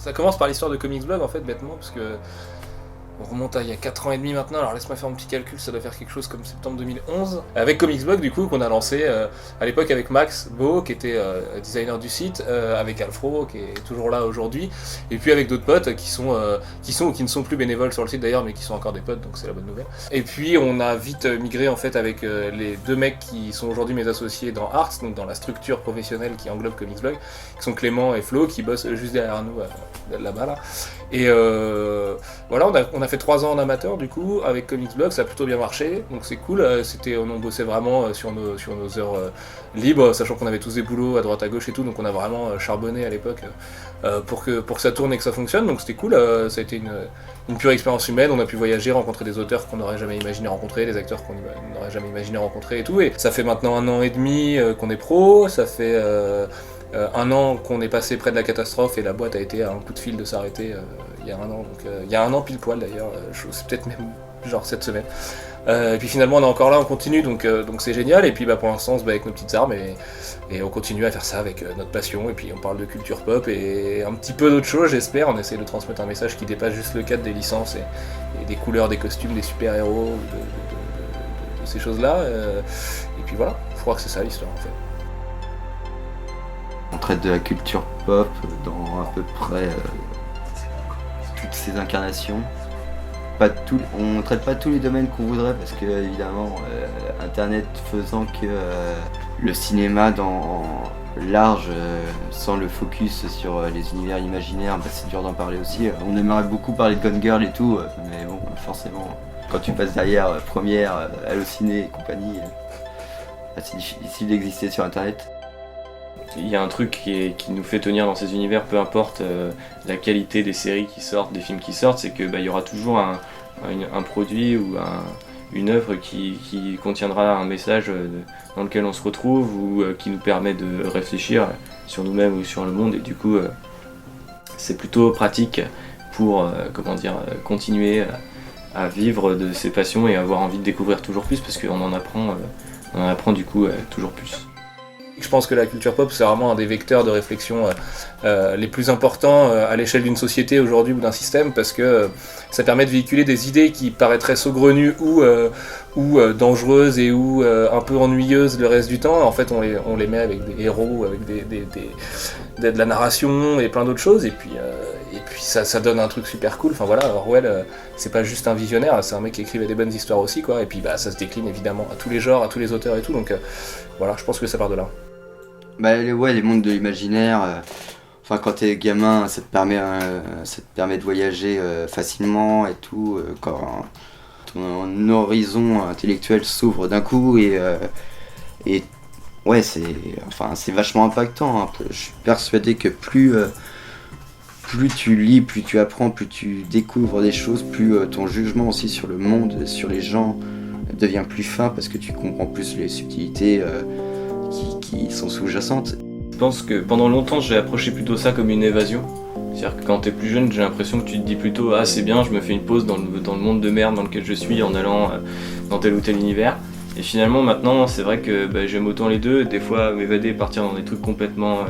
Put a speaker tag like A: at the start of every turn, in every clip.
A: Ça commence par l'histoire de Comics Blog en fait, bêtement, parce que on remonte à il y a 4 ans et demi maintenant, alors laisse-moi faire un petit calcul, ça doit faire quelque chose comme septembre 2011. Avec Comics Blog, du coup, qu'on a lancé à l'époque avec Max Beau, qui était designer du site, avec Alfro, qui est toujours là aujourd'hui, et puis avec d'autres potes qui sont ou qui ne sont plus bénévoles sur le site d'ailleurs, mais qui sont encore des potes, donc c'est la bonne nouvelle. Et puis on a vite migré en fait avec les deux mecs qui sont aujourd'hui mes associés dans Arts, donc dans la structure professionnelle qui englobe Comics Blog, qui sont Clément et Flo, qui bossent juste derrière nous là-bas là. Et voilà, on a fait 3 ans en amateur du coup avec Comics Blog, ça a plutôt bien marché, donc c'est cool. On bossait vraiment sur nos heures libres, sachant qu'on avait tous des boulots à droite à gauche et tout, donc on a vraiment charbonné à l'époque pour que ça tourne et que ça fonctionne, donc c'était cool. Ça a été une pure expérience humaine, on a pu voyager, rencontrer des auteurs qu'on n'aurait jamais imaginé rencontrer, des acteurs qu'on n'aurait jamais imaginé rencontrer et tout, et ça fait maintenant 1 an et demi qu'on est pro, ça fait 1 an qu'on est passé près de la catastrophe et la boîte a été à un coup de fil de s'arrêter il y a 1 an, donc il y a 1 an pile poil d'ailleurs, c'est peut-être même genre cette semaine. Et puis finalement on est encore là, on continue, donc c'est génial, et puis pour l'instant on se bat avec nos petites armes et on continue à faire ça avec notre passion, et puis on parle de culture pop et un petit peu d'autres choses j'espère, on essaie de transmettre un message qui dépasse juste le cadre des licences et des couleurs, des costumes, des super-héros, de ces choses-là, et puis voilà, je crois que c'est ça l'histoire en fait.
B: On traite de la culture pop dans à peu près toutes ses incarnations. On ne traite pas tous les domaines qu'on voudrait parce que évidemment Internet faisant que le cinéma dans large sans le focus sur les univers imaginaires, c'est dur d'en parler aussi. On aimerait beaucoup parler de Gone Girl et tout, mais bon forcément quand tu passes derrière Première, Allociné et compagnie, c'est difficile d'exister sur Internet.
C: Il y a un truc qui nous fait tenir dans ces univers, peu importe la qualité des séries qui sortent, des films qui sortent, c'est que il y aura toujours un produit ou une œuvre qui contiendra un message dans lequel on se retrouve ou qui nous permet de réfléchir sur nous-mêmes ou sur le monde, et du coup c'est plutôt pratique pour continuer à vivre de ses passions et avoir envie de découvrir toujours plus, parce qu'on en apprend du coup toujours plus.
A: Je pense que la culture pop, c'est vraiment un des vecteurs de réflexion les plus importants à l'échelle d'une société aujourd'hui ou d'un système, parce que ça permet de véhiculer des idées qui paraîtraient saugrenues ou dangereuses et ou un peu ennuyeuses le reste du temps. En fait, on les met avec des héros, avec de la narration et plein d'autres choses, et puis ça donne un truc super cool. Enfin voilà, Orwell, c'est pas juste un visionnaire, c'est un mec qui écrivait des bonnes histoires aussi, quoi. Et puis ça se décline évidemment à tous les genres, à tous les auteurs et tout, donc voilà, je pense que ça part de là.
B: Les mondes de l'imaginaire, quand t'es gamin, ça te permet de voyager facilement et tout, quand ton horizon intellectuel s'ouvre d'un coup, et c'est vachement impactant, hein. Je suis persuadé que plus tu lis, plus tu apprends, plus tu découvres des choses, plus ton jugement aussi sur le monde, sur les gens devient plus fin, parce que tu comprends plus les subtilités qui sont sous-jacentes.
C: Je pense que pendant longtemps j'ai approché plutôt ça comme une évasion. C'est-à-dire que quand t'es plus jeune, j'ai l'impression que tu te dis plutôt « Ah c'est bien, je me fais une pause dans le monde de merde dans lequel je suis en allant dans tel ou tel univers ». Et finalement maintenant c'est vrai que j'aime autant les deux, des fois m'évader et partir dans des trucs complètement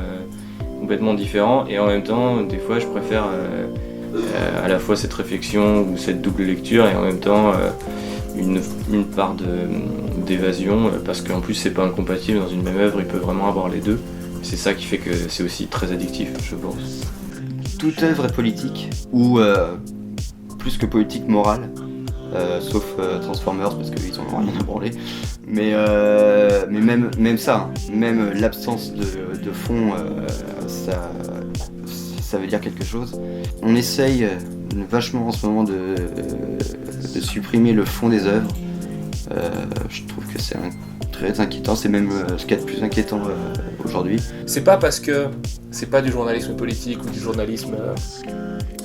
C: différents, et en même temps des fois je préfère à la fois cette réflexion ou cette double lecture et en même temps une part d'évasion, parce qu'en plus c'est pas incompatible dans une même œuvre, il peut vraiment avoir les deux. C'est ça qui fait que c'est aussi très addictif, je pense.
B: Toute œuvre est politique, ou plus que politique, morale, sauf Transformers parce qu'ils en ont rien à branler. Mais même ça, hein, même l'absence de fond, ça veut dire quelque chose. On essaye vachement en ce moment de supprimer le fond des œuvres. Je trouve que c'est très inquiétant, c'est même ce qu'il y a de plus inquiétant aujourd'hui.
A: C'est pas parce que c'est pas du journalisme politique ou du journalisme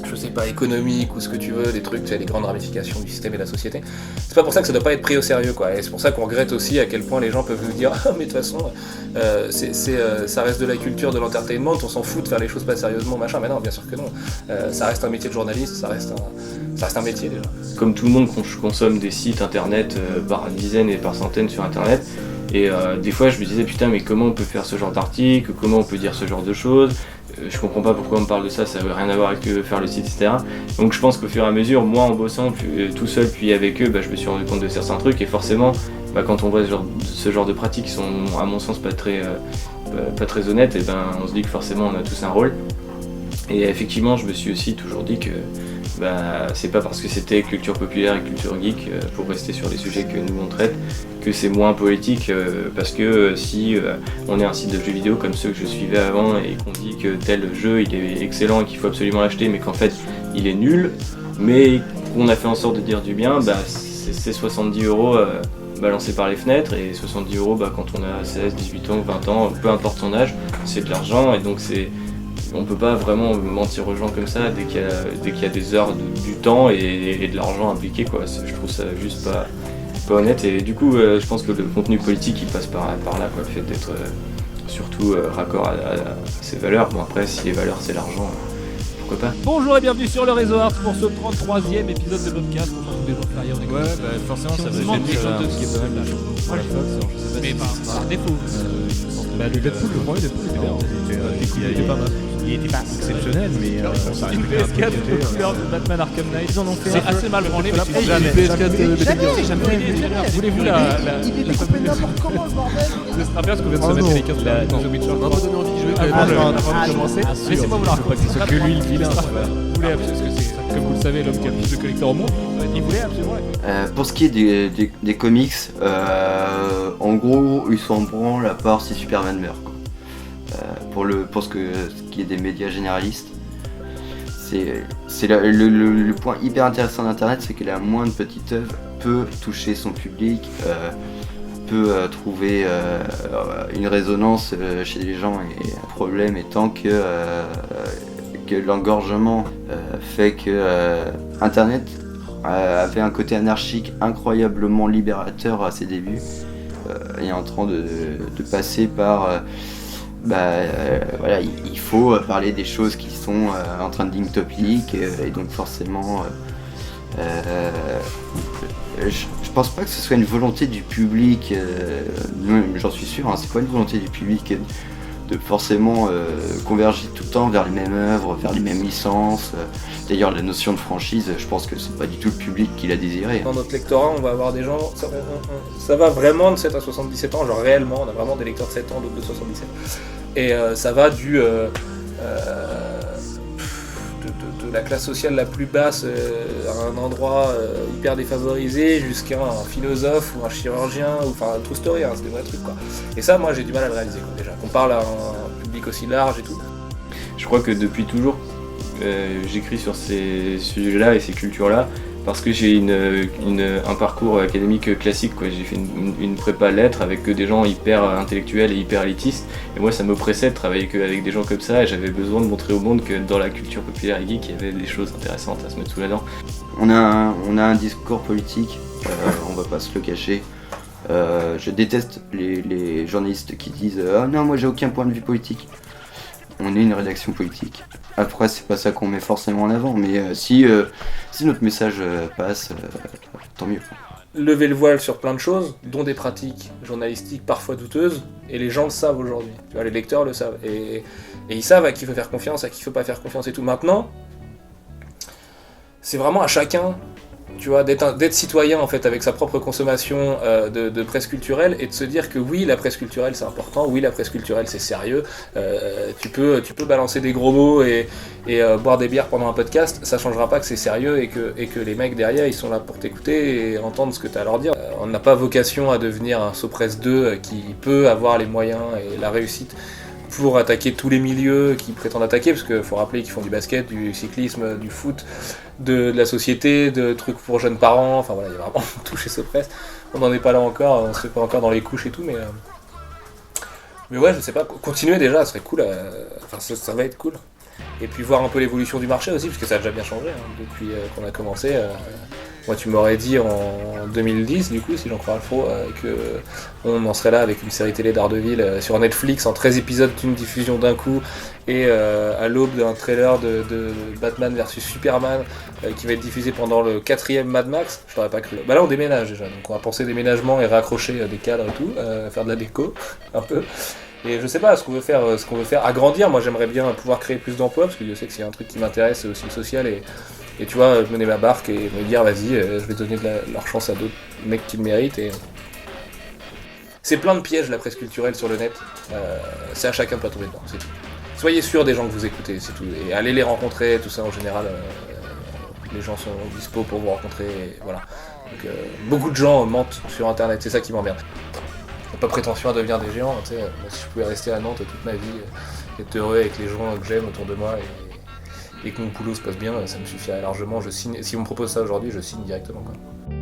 A: je sais pas, économique ou ce que tu veux, des trucs, tu sais, les grandes ramifications du système et de la société. C'est pas pour ça que ça doit pas être pris au sérieux, quoi. Et c'est pour ça qu'on regrette aussi à quel point les gens peuvent nous dire « Ah, mais de toute façon, ça reste de la culture, de l'entertainment, on s'en fout de faire les choses pas sérieusement, machin. » Mais non, bien sûr que non. Ça reste un métier de journaliste, ça reste un métier déjà.
C: Comme tout le monde, consomme des sites internet par dizaines et par centaines sur internet. Et des fois je me disais putain, mais comment on peut faire ce genre d'article, comment on peut dire ce genre de choses, je comprends pas pourquoi on me parle de ça, ça veut rien à voir avec faire le site, etc. Donc je pense qu'au fur et à mesure, moi en bossant tout seul puis avec eux, je me suis rendu compte de certains trucs et forcément quand on voit ce genre de pratiques qui sont à mon sens pas très honnêtes, et on se dit que forcément on a tous un rôle. Et effectivement je me suis aussi toujours dit que c'est pas parce que c'était culture populaire et culture geek, pour rester sur les sujets que nous on traite, que c'est moins politique, parce que si on est un site de jeux vidéo comme ceux que je suivais avant et qu'on dit que tel jeu il est excellent et qu'il faut absolument l'acheter mais qu'en fait il est nul, mais qu'on a fait en sorte de dire du bien, c'est 70€ balancés par les fenêtres, et 70€ quand on a 16, 18 ans, 20 ans, peu importe son âge, c'est de l'argent, et donc on peut pas vraiment mentir aux gens comme ça dès qu'il y a des heures du temps et de l'argent impliqué, quoi. Je trouve ça juste pas honnête, et du coup je pense que le contenu politique il passe par là, quoi, le fait d'être surtout raccord à ses valeurs. Bon, après si les valeurs c'est l'argent, pourquoi pas.
D: Bonjour et bienvenue sur le Réseau Art pour ce 33e épisode de podcast. On retrouve des gens fériés, on est
E: forcément ça va
D: gêner
E: gêner
D: un peu, ce qui est pas mal.
E: Moi je sais pas
D: Mais
E: si
D: par défaut. Le Deadpool, le premier Deadpool était bien. Il était pas mal.
E: il était pas exceptionnel, mais on s'est
D: Une
E: arrêté un
D: PS4
E: peu
D: de couleur de Batman Arkham Knight.
E: Ils en ont fait
D: C'est
E: un peu.
D: assez mal branlé, mais c'est
E: Jamais.
D: une PS4 de
E: Jamais.
D: Jamais. Voulez-vous la
F: Il est découpé n'importe comment, le bordel.
D: Ce sera bien parce qu'on vient de se mettre les 15 de The Witcher.
E: On m'a pas donné envie de jouer quand même.
D: Avant de commencer, laissez-moi vous la
E: Faut pas que ce soit que lui le vilain.
D: Vous voulez absolument, parce que c'est, comme vous le savez, l'homme qui a le plus de collecteurs au monde, il voulait absolument.
B: Pour ce qui est des comics, en gros, ils sont en branle à part si Superman meurt, quoi. Pour ce qui est des médias généralistes, c'est le point hyper intéressant d'Internet, c'est que la moindre petite œuvre peut toucher son public, peut trouver une résonance chez les gens, et un problème étant que l'engorgement fait que Internet avait un côté anarchique incroyablement libérateur à ses débuts, et est en train de passer par voilà, il faut parler des choses qui sont en trending topic, et donc forcément je pense pas que ce soit une volonté du public, j'en suis sûr, hein, c'est pas une volonté du public de forcément converger tout le temps vers les mêmes œuvres, vers les mêmes licences. D'ailleurs, la notion de franchise, je pense que c'est pas du tout le public qui l'a désiré.
A: Dans notre lectorat, on va avoir des gens, ça va vraiment de 7 à 77 ans, genre réellement, on a vraiment des lecteurs de 7 ans, d'autres de 77. Et ça va de la classe sociale la plus basse à un endroit hyper défavorisé jusqu'à un philosophe ou un chirurgien, ou enfin un true story, hein, c'est des vrais trucs, quoi. Et ça, moi j'ai du mal à le réaliser, quoi, déjà, qu'on parle à un public aussi large et tout.
C: Je crois que depuis toujours, j'écris sur ces sujets-là et ces cultures-là parce que j'ai un parcours académique classique, quoi. J'ai fait une prépa lettres avec que des gens hyper intellectuels et hyper élitistes, et moi ça m'oppressait de travailler avec des gens comme ça, et j'avais besoin de montrer au monde que dans la culture populaire et geek il y avait des choses intéressantes à se mettre sous la dent.
B: On a un discours politique, on va pas se le cacher. Je déteste les journalistes qui disent ah non, moi j'ai aucun point de vue politique. On est une rédaction politique. Après, c'est pas ça qu'on met forcément en avant, mais si notre message passe, tant mieux.
A: Lever le voile sur plein de choses, dont des pratiques journalistiques parfois douteuses, et les gens le savent aujourd'hui. Tu vois, les lecteurs le savent, et ils savent à qui il faut faire confiance, à qui il faut pas faire confiance et tout. Maintenant, c'est vraiment à chacun, tu vois, d'être citoyen en fait avec sa propre consommation de presse culturelle, et de se dire que oui, la presse culturelle c'est important, oui, la presse culturelle c'est sérieux, tu peux balancer des gros mots et boire des bières pendant un podcast, ça changera pas que c'est sérieux, et que les mecs derrière ils sont là pour t'écouter et entendre ce que tu as à leur dire. On n'a pas vocation à devenir un Sopress 2 qui peut avoir les moyens et la réussite pour attaquer tous les milieux qui prétendent attaquer, parce qu'il faut rappeler qu'ils font du basket, du cyclisme, du foot, de la société, de trucs pour jeunes parents, enfin voilà, il y a vraiment tout chez Sopress. On n'en est pas là encore, on se fait pas encore dans les couches et tout, mais ouais, je sais pas, continuer déjà, ça serait cool, enfin ça va être cool. Et puis voir un peu l'évolution du marché aussi, parce que ça a déjà bien changé, hein, depuis qu'on a commencé. Moi tu m'aurais dit en 2010, du coup, si j'en crois Alfro, qu'on en serait là avec une série télé d'Ardeville sur Netflix en 13 épisodes d'une diffusion d'un coup, et à l'aube d'un trailer de Batman vs Superman qui va être diffusé pendant le 4e Mad Max, je l'aurais pas cru. Bah là on déménage déjà, donc on va penser déménagement et raccrocher des cadres et tout, faire de la déco un peu. Et je sais pas ce qu'on veut faire agrandir. Moi j'aimerais bien pouvoir créer plus d'emplois parce que je sais que c'est un truc qui m'intéresse, c'est aussi le social et tu vois, mener ma barque et me dire vas-y, je vais donner leur chance à d'autres mecs qui le méritent. Et c'est plein de pièges la presse culturelle sur le net. C'est à chacun de pas tomber dedans, c'est tout. Soyez sûr des gens que vous écoutez, c'est tout. Et allez les rencontrer, tout ça en général. Les gens sont dispo pour vous rencontrer, et voilà. Donc, beaucoup de gens mentent sur internet, c'est ça qui m'emmerde. J'ai pas prétention à devenir des géants, tu sais. Moi, si je pouvais rester à Nantes toute ma vie, être heureux avec les gens que j'aime autour de moi et que mon boulot se passe bien, ça me suffirait largement. Je signe. Si on me propose ça aujourd'hui, je signe directement, quoi.